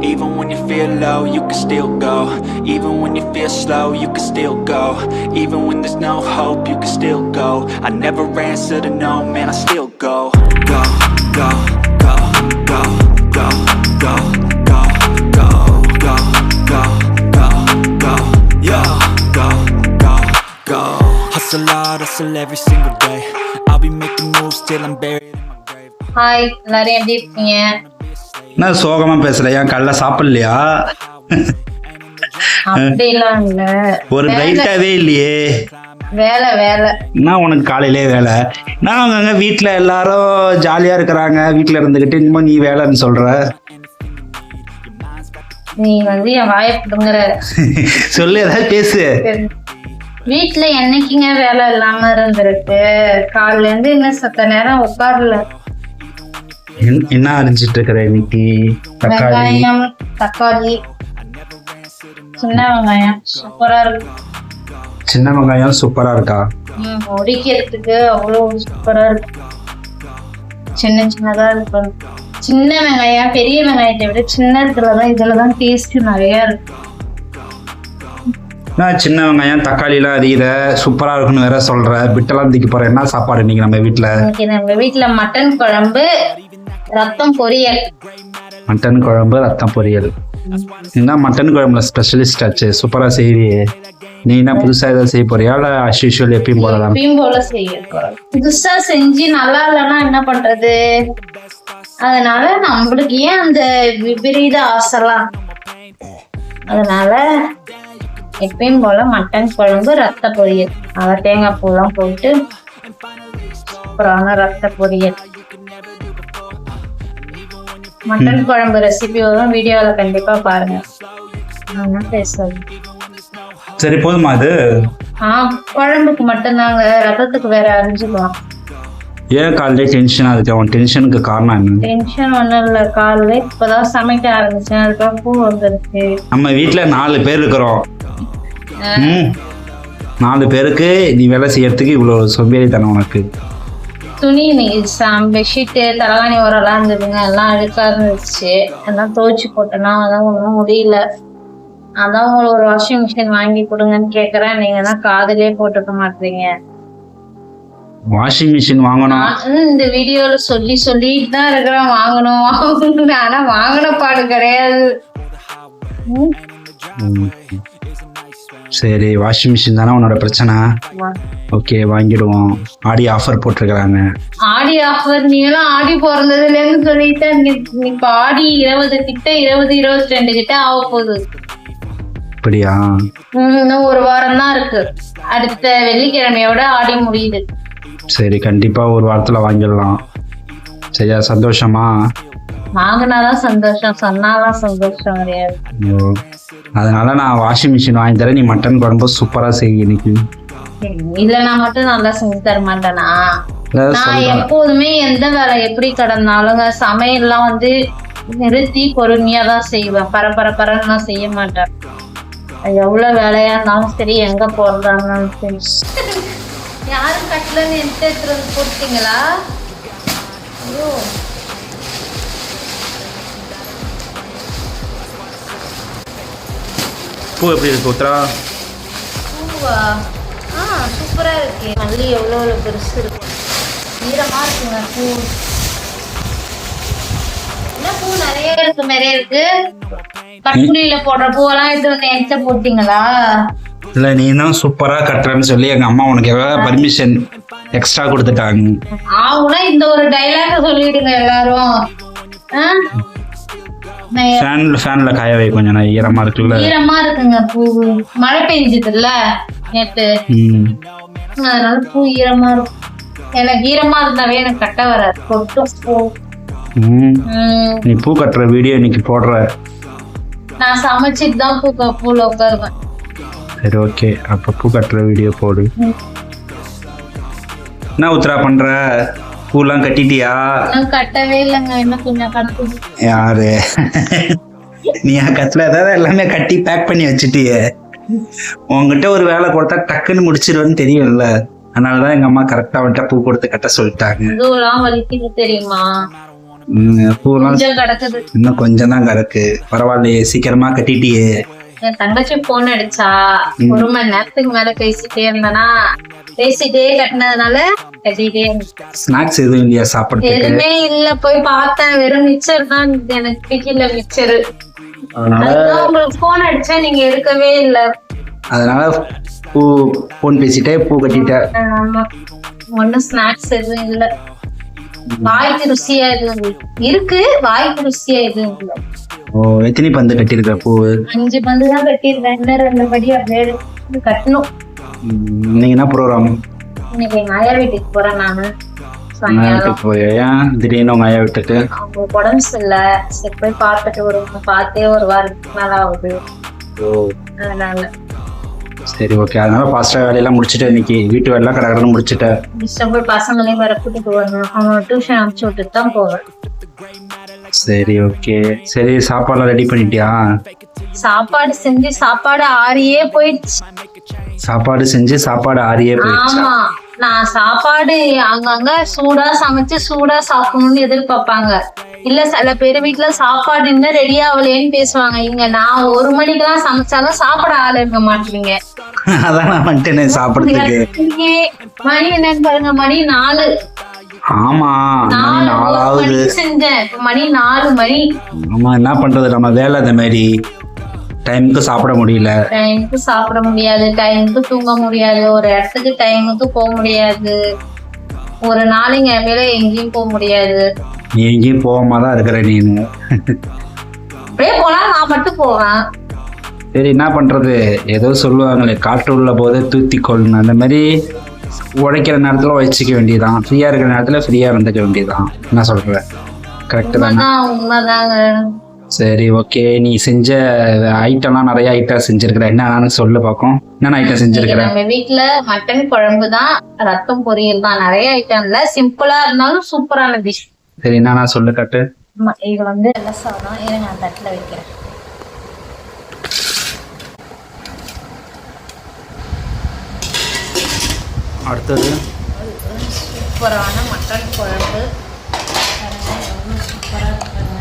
Even when you feel low, you can still go. Even when you feel slow, you can still go. Even when there's no hope, you can still go. I never answer to no, man, I still go. Go, go, go, go, go, go, go, go, go, go, go, go, yeah, go, go, go. Hustle hard, hustle every single day. I'll be making moves till I'm buried in my grave. Hi, எல்லாரும் எப்படி இருக்கீங்க? நான் சோகமா பேசுறேன். ஏன் காலைல சாப்பிடலையா? அப்படிலாம் இல்ல, ஒரு ரைட்டாவே இல்லையே. வேலை வேலை. நான் உனக்கு காலையிலே வேலை. நான் அவங்க வீட்டுல எல்லாரும் ஜாலியா இருக்கிறாங்க, வீட்டுல இருந்துகிட்டு இன்னும் நீ வேலைன்னு சொல்ற. நீ என் வாயை பிடுங்குற. சொல்லு, ஏதாவது பேசு. வீட்டுல என்னைக்குங்க வேலை இல்லாம இருந்திருக்கு? காலைல இருந்து இன்னும் சத்த நேரம் உட்காரல. என்ன அரிஞ்சிட்டு இருக்கிற இன்னைக்கு? வெங்காயம், தக்காளி, சின்ன வெங்காயம் சூப்பரா இருக்கு. சின்ன வெங்காயம் சூப்பரா இருக்கா? உரிக்கிறதுக்கு அவ்வளவு சூப்பரா இருக்கு. சின்ன சின்னதா இருக்கு. சின்ன வெங்காயம் பெரிய வெங்காயத்தை விட இதுலதான் டேஸ்ட் நிறைய இருக்கு. நான் சின்ன வெங்காயம் தக்காளி எல்லாம் அதிக சூப்பரா இருக்குன்னு வேற சொல்ற. பிட்டெல்லாம் தூக்கி போற. என்ன சாப்பாடு இன்னைக்கு நம்ம வீட்டுல? நம்ம வீட்டுல மட்டன் குழம்பு, ரத்தம் பொரியல். மட்டன் குழம்பு, ரத்தம் பொரியல். என்ன மட்டன் குழம்புல ஸ்பெஷலிஸ்ட் ஆச்சு, சூப்பரா செய்வியே. நீ என்ன புதுசா ஏதாவது செய்ய போறியா இல்ல அஸ் யூஷுவல் எப்பயும் போலதான்? எப்பயும் போல செய்ய போறோம். புதுசா செஞ்சு நல்லா இல்லைன்னா என்ன பண்றது? அதனால நம்மளுக்கு ஏன் அந்த விபரீத ஆசைலாம்? அதனால எப்பயும் போல மட்டன் குழம்பு, ரத்த பொரியல். அதை தேங்காய் பூலாம் போட்டு சூப்பரான ரத்த பொரியல். மட்டன் குழம்பு ரெசிபி வரும், வீடியோல கண்டிப்பா பாருங்க. பேசுறது சரி, போதுமா அது? குழம்புக்கு மட்டும்தாங்க, ரத்தத்துக்கு வேற அரிஞ்சுக்கலாம். ஏன் காலையில டென்ஷன் ஆகுது? உன் டென்ஷனுக்கு காரணம் என்ன? டென்ஷன் ஒண்ணும் இல்ல, காலையில இப்பதான் சமைக்க ஆரம்பிச்சேன், அதுக்கப்புறம் பூ வந்துருச்சு. நம்ம வீட்டுல 4 பேர் இருக்கிறோம். 4 பேருக்கு நீ வேலை செய்யறதுக்கு இவ்வளவு சோம்பேறித்தனம் உனக்கு? துணி பெட்ஷீட்டு, தலகாணி ஓரெல்லாம் இருந்ததுங்க, எல்லாம் அழுக்கா இருந்துச்சு. எல்லாம் துவைச்சு போட்டேன்னா அதான் ஒன்றும் முடியல. அதான் உங்களுக்கு ஒரு வாஷிங் மிஷின் வாங்கி கொடுங்கன்னு கேக்குறேன். நீங்க தான் காதுலயே போட்டுக்க மாட்டீங்க. வாஷிங் மிஷின் வாங்கணும் இந்த வீடியோல சொல்லிட்டு தான் இருக்கிறேன், வாங்கணும். ஆனா வாங்கின பாடு கிடையாது. சரி, வாஷிங் மிஷின் தானே உன்னோட பிரச்சனை. ஓகே, வாங்கிடுவோம். ஆடி ஆஃபர் போட்டிருக்கிறாங்க. ஆடி ஆஃபர்? நீங்களாம் ஆடி பிறந்ததுல இருந்து சொல்லிட்டு இப்ப ஆடி 20 கிட்ட 22 கிட்ட ஆக போகுது. அப்படியா? இன்னும் ஒரு வாரம் தான் இருக்கு. அடுத்த வெள்ளிக்கிழமையோட ஆடி முடியுது. சரி, கண்டிப்பா ஒரு வாரத்துல வாங்கிடலாம். சரியா? சந்தோஷமா? வாங்கினாதான் சந்தோஷம், சொன்னாதான் சந்தோஷம் கிடையாது. அதனால நான் வாஷிங் மிஷின் வாங்கி தரேன். நீ மட்டன் குழம்பு சூப்பரா செய்ய. இன்னைக்கு இல்ல, நான் மட்டும் நல்லா செஞ்சு தர மாட்டேனா? நான் எப்போதுமே எந்த வேலை எப்படி கடந்தாலும் சமையல்லாம் நிறுத்தி பொறுமையா தான் செய்வேன். பரன்னு செய்ய மாட்டேன். அது எவ்வளவு வேலையா இருந்தாலும் சரி, எங்க போறதாலும் சரி. யாரும் கட்டலன்னு எடுத்து போட்டீங்களா? ஐயோ, பூ எப்படி இருக்கு உத்ரா? பூவா? சூப்பரா இருக்கு. மல்லி எவ்வளவு பெருசு இருக்கு, ஈரமா இருக்குங்க பூ. என்ன பூ நிறைய இருக்கு. கட்டுக்குடியில போடுற பூவெல்லாம் எடுத்து என்கிட்ட போட்டீங்களா? இல்ல, நீ தான் சூப்பரா கட்டுறன்னு சொல்லி எங்க அம்மா உனக்கு எவ்வளவு பர்மிஷன் எக்ஸ்ட்ரா கொடுத்துட்டாங்க. ஆவுனா இந்த ஒரு டைலாக் சொல்லிடுங்க எல்லாரும். ஃபேன்ல காய வை கொஞ்சம். ஈரமா இருக்குல்ல? ஈரமா இருக்குங்க பூ, மழை பெஞ்சதுல்ல நேத்து, அதனால பூ ஈரமா இருக்கும். எனக்கு ஈரமா இருந்தாவே எனக்கு கட்ட வராது, கொட்டும் பூ. நீ பூ கட்டுற வீடியோ இன்னைக்கு போடுற? நான் சமைச்சிட்டு தான் பூல உட்காருவேன். சரி, ஓகே. அப்ப பூ கட்டுற வீடியோ போடு. என்ன உத்ரா பண்ற? பூலாம் கட்டிட்டியா? கட்டவே இல்லைங்க, இன்னும் கொஞ்சம் கட்டுது. யாரு? நீ கத்துல ஏதாவது எல்லாமே கட்டி பேக் பண்ணி வச்சுட்டியே. உங்ககிட்ட ஒரு வேலை கொடுத்தா டக்குன்னு முடிச்சிருவேன்னு தெரியும்ல. அதனாலதான் எங்க அம்மா கரெக்டா வந்துட்டு பூ கொடுத்து கட்ட சொல்லிட்டாங்க. இதெல்லாம் வலிக்குது தெரியுமா? பூலாம் கொஞ்சம் கிடக்குது. இன்னும் கொஞ்சம் தான் கிடக்கு. பரவாயில்லையே, சீக்கிரமா கட்டிட்டியே. என் தங்கச்சி போன் அடிச்சா, 1 மணி நேரத்துக்கு மேல பேசிட்டே இருந்தேனா, பேசிட்டே கட்டினதுனால கட்டிட்டே இருந்தேன். ஸ்நாக்ஸ் எதுவும் இல்லையா சாப்பிட்றதுக்கு? எதுவுமே இல்ல. போய் பார்த்தேன், வெறும் மிக்சர் தான் இருந்தது. எனக்கு பிடிக்கல மிக்சரு. அதனால உங்களுக்கு போன் அடிச்சா நீங்க எடுக்கவே இல்ல. அதனால போன் பேசிட்டே பூ கட்டிட்ட. ஆமா, ஒன்னும் ஸ்நாக்ஸ் எதுவும் இல்ல. வாய்க்கு ருசியா எதுவும் இருக்கு, வாய்க்கு ருசியா எதுவும் இல்ல. ஓ, எத்தனை பந்து கட்டியிருக்க பூ? 5 பந்து தான் கட்டியிருக்கேன். இன்னும் 2 படி அப்படியே கட்டணும். நீங்க என்ன ப்ரோக்ராம்? இன்னைக்கு எங்க ஆயா வீட்டுக்கு போறேன் நானு. வீட்டுக்கு போய் ஏன் திடீர்னு உங்க ஆயா வீட்டுக்கு? அவங்க உடம்பு சரியில்ல, சரி போய் பார்த்துட்டு வருவோம். பார்த்தே 1 வாரத்துக்கு மேல ஆகுது. அதனால சரி, ஓகே. அதனால ஃபாஸ்டா வேலையெல்லாம் முடிச்சுட்டு இன்னைக்கு வீட்டு வேலையெல்லாம் கடகடன்னு முடிச்சுட்டேன். போய் பசங்களையும் வர கூட்டிட்டு வரணும். அவங்க டியூஷன் அனுப்பிச்சு விட்டுட்டு தான் போவேன். சரி, ஓகே. சரி, சாப்பாடுலாம் ரெடி பண்ணிட்டியா? சாப்பாடு செஞ்சு சாப்பாடு ஆறியே போயிடுச்சு. சாப்பாடு செஞ்சு சாப்பாடு ஆறியே போயிடுச்சு. ஆமா, நான் சாப்பாடு அங்கங்க சூடா சமைச்சு சூடா சாப்பிடணும்னு எதிர்பார்ப்பாங்க. இல்ல சில பேர் வீட்டுல சாப்பாடு இன்னும் ரெடி ஆகலையேன்னு பேசுவாங்க. இங்க நான் 1 மணிக்கெல்லாம் சமைச்சாலும் சாப்பிட ஆள் இருக்க மாட்டீங்க. அதான் நான் வந்துட்டேனே சாப்பிடுறதுக்கு. மணி என்னன்னு பாருங்க, மணி 4. ஆமா, மணி 4 ஆகுது. செஞ்சேன், மணி 4 மணி. ஆமா, என்ன பண்றது, நம்ம வேலை அந்த மாதிரி. டைமுக்கு சாப்பிட முடியல, டைமுக்கு சாப்பிட முடியாது, டைமுக்கு தூங்க முடியாது, ஒரு இடத்துக்கு டைமுக்கு போக முடியாது, ஒரு நாளைங்க மேல எங்கேயும் போக முடியாது. நீ எங்கேயும் போகாம தான் இருக்கிற நீனு. அப்படியே போனா நான் மட்டும் போவேன். சரி, என்ன பண்றது, ஏதோ சொல்லுவாங்களே, காற்று உள்ள போதே தூத்தி கொள்ளணும். அந்த மாதிரி உழைக்கிற நேரத்துல உழைச்சிக்க வேண்டியதான், ஃப்ரீயா இருக்கிற நேரத்துல ஃப்ரீயா இருந்துக்க வேண்டியதான். என்ன சொல்ற? கரெக்ட் தானே? உண்மைதாங்க. சரி, ஓகே. நீ செஞ்ச ஐட்டம்லாம் நிறைய ஐட்டம் செஞ்சிருக்கிற. என்னன்னு சொல்லு பார்ப்போம். என்னென்ன ஐட்டம் செஞ்சிருக்கிற? நம்ம வீட்டுல மட்டன் குழம்பு தான், ரத்தம் பொரியல் தான். நிறைய ஐட்டம் இல்ல, சிம்பிளா இருந்தாலும் சூப்பரான டிஷ். சரி, என்னன்னா சொல்லு காட்டு. இது வந்து வெள்ளை சாதம். இதை நான் தட்டுல வைக்கிறேன். அடுத்தது சூப்பரான மட்டன் குழம்பு. சூப்பரா இருக்குங்க.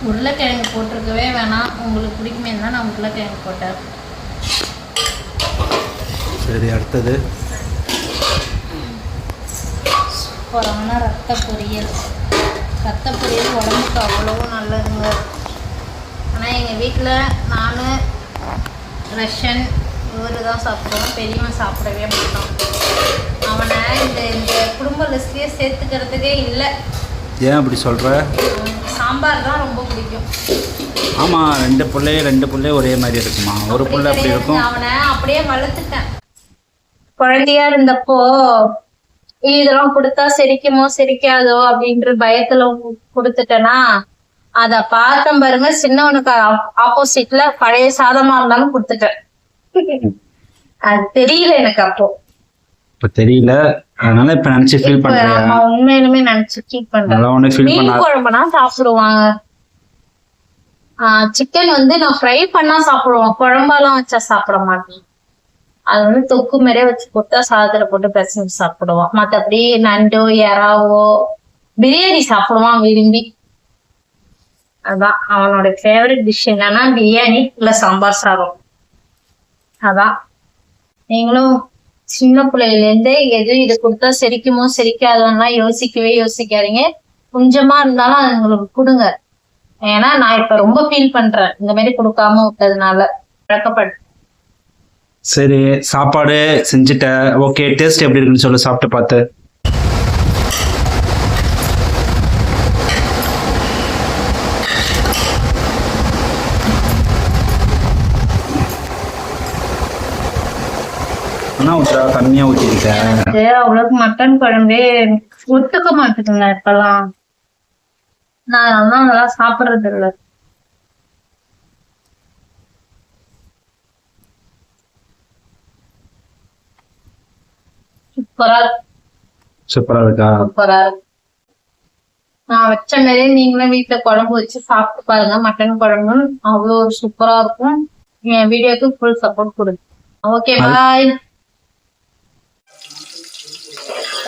உருளைக்கிழங்கு போட்டிருக்கவே வேணாம், உங்களுக்கு பிடிக்குமே தான் நான் உருளைக்கிழங்கு போட்டேன். சரி, அடுத்தது சூப்பரான ரத்த பொரியல். ரத்த பொரியல் உடம்புக்கு அவ்வளோ நல்லதுங்க. ஆனால் எங்கள் வீட்டில் நான், ரஷன் இவர் தான் சாப்பிடுவோம். பெரியவன் சாப்பிடவே மாட்டான். அவனை இந்த குடும்ப லிஸ்ட்லேயே சேர்த்துக்கிறதுக்கே இல்லை. ஏன் அப்படி சொல்ற? சாம்பார் தான் ரொம்ப பிடிக்கும். ஆமா, 2 பிள்ளை ஒரே மாதிரி இருக்குமா? ஒரு பிள்ளை அப்படி இருக்கும். அவனை அப்படியே வளர்த்துட்டேன். குழந்தையா இருந்தப்போ இதெல்லாம் கொடுத்தா செரிக்குமோ செரிக்காதோ அப்படின்ற பயத்துல கொடுத்துட்டேன்னா, அத பார்த்தேன் பாருங்க, சின்னவனுக்கு ஆப்போசிட்ல பழைய சாதமா இருந்தாலும் கொடுத்துட்டேன். அது தெரியல எனக்கு அப்போ. இப்ப தெரியல, அதனால இப்ப நினைச்சு ஃபீல் பண்றேன். உண்மையிலுமே நினைச்சு ஃபீல் பண்றேன். மீன் குழம்புனா சாப்பிடுவாங்க. சிக்கன் வந்து நான் ஃப்ரை பண்ணா சாப்பிடுவோம், குழம்பாலாம் வச்சா சாப்பிட மாட்டேன். அது வந்து தொக்கு மாதிரியே வச்சு போட்டா சாதத்துல போட்டு பிசைஞ்சு சாப்பிடுவான். மற்றபடி நண்டோ இறாவோ பிரியாணி சாப்பிடுவான் விரும்பி. அதான் அவனோட ஃபேவரட் டிஷ் என்னன்னா பிரியாணி இல்ல சாம்பார் சாதம். அதான் நீங்களும் சின்ன பிள்ளையில இருந்தே எது இது கொடுத்தா செரிக்குமோ செரிக்காதோன்னா யோசிக்காதீங்க. கொஞ்சமா இருந்தாலும் அது உங்களுக்கு கொடுங்க. ஏன்னா நான் இப்ப ரொம்ப ஃபீல் பண்றேன் இந்த மாதிரி கொடுக்காம விட்டதுனால. பழக்கப்பட்டு. சரி, சாப்பாடு செஞ்சுட்ட. ஓகே, டேஸ்ட் எப்படி இருக்குன்னு சொல்லு, சாப்பிட்டு பார்த்து. கம்மியா ஊற்றிருக்க. அவ்வளவுக்கு மட்டன் குழம்பே ஒத்துக்க மாட்டேங்குங்க இப்பெல்லாம். நான் நல்லா சாப்பிடுறது இல்லை. சூப்பரா இருக்கா? சூப்பரா இருக்கு. நான் வச்ச மாதிரியே நீங்களும் வீட்டுல குழம்பு வச்சு சாப்பிட்டு பாருங்க. மட்டன் குழம்பு அவ்வளோ சூப்பரா இருக்கும். என் வீடியோக்கு ஃபுல் சப்போர்ட் கொடுங்க. ஓகே, பாய்.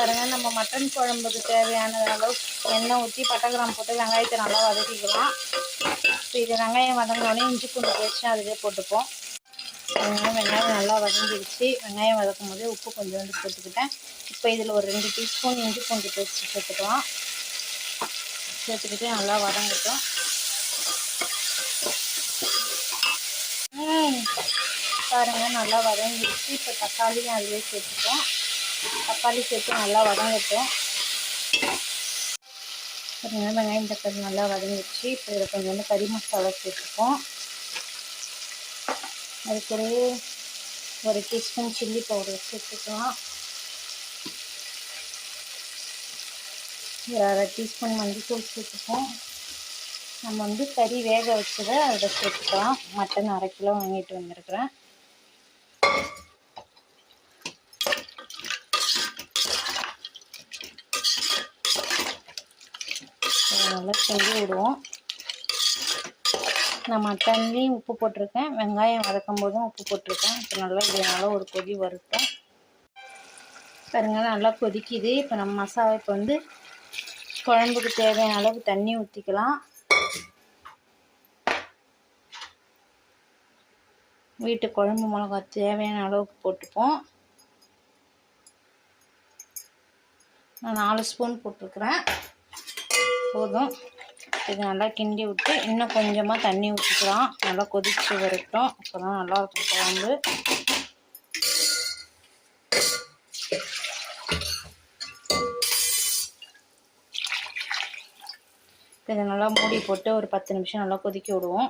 பாருங்க நம்ம மட்டன் குழம்புக்கு தேவையான அளவு எண்ணெய் ஊற்றி பட்டை கிராம்பு போட்டு வெங்காயத்தை நல்லா வதக்கிக்கலாம். இப்போ இது வெங்காயம் வதங்கினோடனே இஞ்சி பூண்டு பேஸ்ட்டு அதிலே போட்டுப்போம். வெங்காயம் நல்லா வதங்கிடுச்சு. வெங்காயம் வதக்கும் போது உப்பு கொஞ்சோண்டு போட்டுக்கிட்டேன். இப்போ இதில் ஒரு 2 டீஸ்பூன் இஞ்சி பூண்டு பேஸ்ட்டு சேர்த்துக்கலாம். சேர்த்துக்கிட்டு நல்லா வதங்கட்டும். பாருங்கள் நல்லா வதங்கிடுச்சு. இப்போ தக்காளியும் அதிலே சேர்த்துப்போம். தக்காளி சேர்த்து நல்லா வதங்கட்டும். பாருங்கள் வெங்காயம் தக்காளி நல்லா வதங்கிடுச்சு. இப்போ இதில் கொஞ்சோண்டு கறி மசாலா சேர்த்துப்போம். அதுக்குள்ளே 1 டீஸ்பூன் சில்லி பவுடர் சேர்த்துக்கலாம். 1/2 டீஸ்பூன் மஞ்சள்தூள் சேர்த்துப்போம். நம்ம வந்து கறி வேக வச்சதை அதில் சேர்த்துக்கலாம். மட்டன் 1/2 கிலோ வாங்கிட்டு வந்திருக்கிறேன். நல்லா செஞ்சு விடுவோம். நான் மட்டன்லேயும் உப்பு போட்டிருக்கேன், வெங்காயம் வதக்கும் போதும் உப்பு போட்டிருக்கேன். இப்போ நல்லா இதனால ஒரு கொதி வருத்தோம். பாருங்க நல்லா கொதிக்குது. இப்போ நம்ம மசாலா இப்போ வந்து குழம்புக்கு தேவையான அளவு தண்ணி ஊற்றிக்கலாம். வீட்டு குழம்பு மிளகா தேவையான அளவுக்கு போட்டுப்போம். நான் 4 ஸ்பூன் போட்டிருக்கிறேன், போதும். இது நல்லா கிண்டி விட்டு இன்னும் கொஞ்சமாக தண்ணி ஊற்றிக்கலாம். நல்லா கொதிச்சு வரட்டும். அப்போ தான் நல்லாயிருக்கும் குழம்பு. இதை நல்லா மூடி போட்டு ஒரு 10 நிமிஷம் நல்லா கொதிக்க விடுவோம்.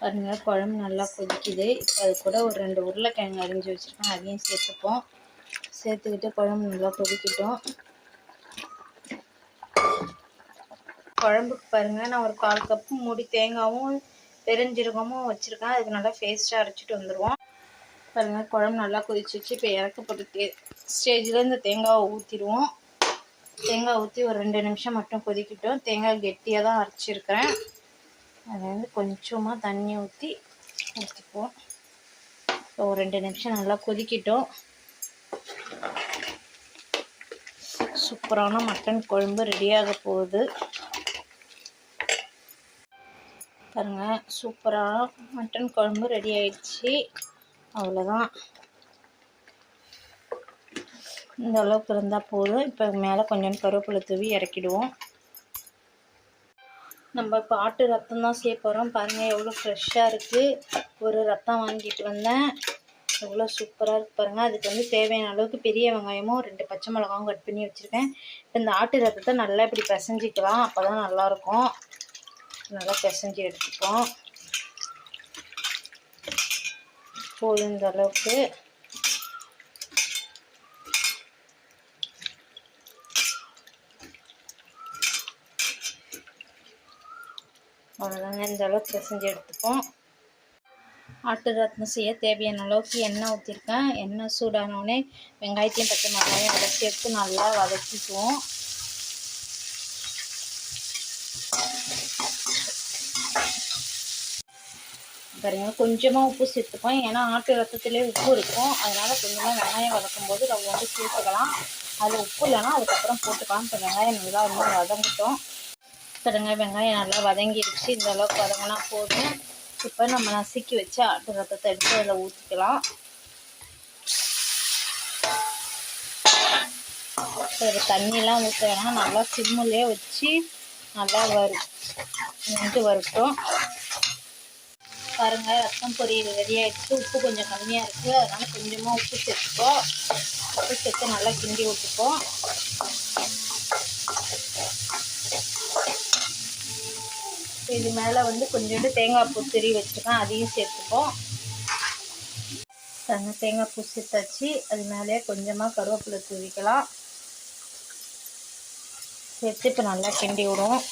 பாருங்க குழம்பு நல்லா கொதிக்குது. இப்போ அது கூட ஒரு 2 உருளைக்கிழங்கு அரிஞ்சு வச்சுருக்கேன், அதையும் சேர்த்துப்போம். சேர்த்துக்கிட்டு குழம்பு நல்லா கொதிக்கட்டும். குழம்புக்கு பாருங்கள் நான் ஒரு 1/4 கப்பு மூடி தேங்காயும் பெருஞ்சீரகமும் வச்சுருக்கேன். அதுக்கு நல்லா பேஸ்ட்டாக அரைச்சிட்டு வந்துடுவோம். பாருங்கள் குழம்பு நல்லா கொதிச்சிச்சு. இப்போ இறக்கப்பட்ட ஸ்டேஜில் இந்த தேங்காவை ஊற்றிடுவோம். தேங்காய் ஊற்றி ஒரு 2 நிமிஷம் மட்டும் கொதிக்கட்டும். தேங்காய் கெட்டியாக தான் அரைச்சிருக்கிறேன். அதை வந்து கொஞ்சமாக தண்ணி ஊற்றிப்போம். இப்போ ஒரு 2 நிமிஷம் நல்லா கொதிக்கட்டும். சூப்பரான மட்டன் குழம்பு ரெடியாக போகுது. பாருங்கள் சூப்பரான மட்டன் குழம்பு ரெடி ஆயிடுச்சு. அவ்வளோதான், இந்த அளவுக்கு இருந்தால் போதும். இப்போ மேலே கொஞ்சம் கருவேப்பிலை தூவி இறக்கிடுவோம். நம்ம இப்போ ஆட்டு ரத்தம் தான் சேர்க்க போகிறோம். பாருங்கள் எவ்வளோ ஃப்ரெஷ்ஷாக இருக்குது. ஒரு ரத்தம் வாங்கிட்டு வந்தேன், எவ்வளோ சூப்பராக இருக்குது பாருங்கள். அதுக்கு வந்து தேவையான அளவுக்கு பெரிய வெங்காயமும் 2 பச்சை மிளகாவும் கட் பண்ணி வச்சுருக்கேன். இப்போ இந்த ஆட்டு ரத்தத்தை நல்லா இப்படி பிசைஞ்சிக்கலாம், அப்போ தான் நல்லாயிருக்கும். நல்லா பிசைஞ்சி எடுத்துப்போம். போதும் இந்த அளவுக்கு. அவ்வளோதாங்க, இந்த அளவுக்கு பிசைஞ்சு எடுத்துப்போம். ஆட்டு ரத்தம் செய்ய தேவையான அளவுக்கு எண்ணெய் ஊற்றிருக்கேன். எண்ணெய் சூடானோடனே வெங்காயத்தையும் பச்சை மிளகாயும் அதை சேர்த்து நல்லா வதக்கிக்குவோம். பாருங்க கொஞ்சமாக உப்பு சேர்த்துப்போம். ஏன்னா ஆட்டு ரத்தத்திலே உப்பு இருக்கும். அதனால் கொஞ்சமாக வெங்காயம் வதக்கும் போது நம்ம வந்து சேர்த்துக்கலாம். அதில் உப்பு இல்லைன்னா அதுக்கப்புறம் போட்டுக்கலாம். இப்போ வெங்காயம் நல்லா இன்னும் வதங்கிட்டோம். பாருங்க வெங்காயம் நல்லா வதங்கிடுச்சு. இந்த அளவுக்கு வதங்கினா போதும். இப்போ நம்ம நசுக்கி வச்சு ஆட்டு ரத்தத்தை எடுத்து அதில் ஊற்றிக்கலாம். ஒரு தண்ணியெலாம் ஊற்ற வேணாம், நல்லா சிம்முலேயே வச்சு நல்லா வரட்டும். பாருங்கள் ரத்தம் பொரியல் ரெடி ஆகிடுச்சு. உப்பு கொஞ்சம் கம்மியாக இருக்குது, அதனால் கொஞ்சமாக உப்பு சேர்த்துப்போம். உப்பு சேர்த்து நல்லா கிண்டி விட்டுப்போம். இது மேலே வந்து கொஞ்சோண்டு தேங்காய் பூ திரி வச்சுருக்கேன், அதையும் சேர்த்துப்போம். தேங்காய் பூ சேர்த்தாச்சு. அது மேலே கொஞ்சமாக கருவேப்பிலை தூவிக்கலாம். சேர்த்து இப்போ நல்லா கிண்டி விடுவோம்.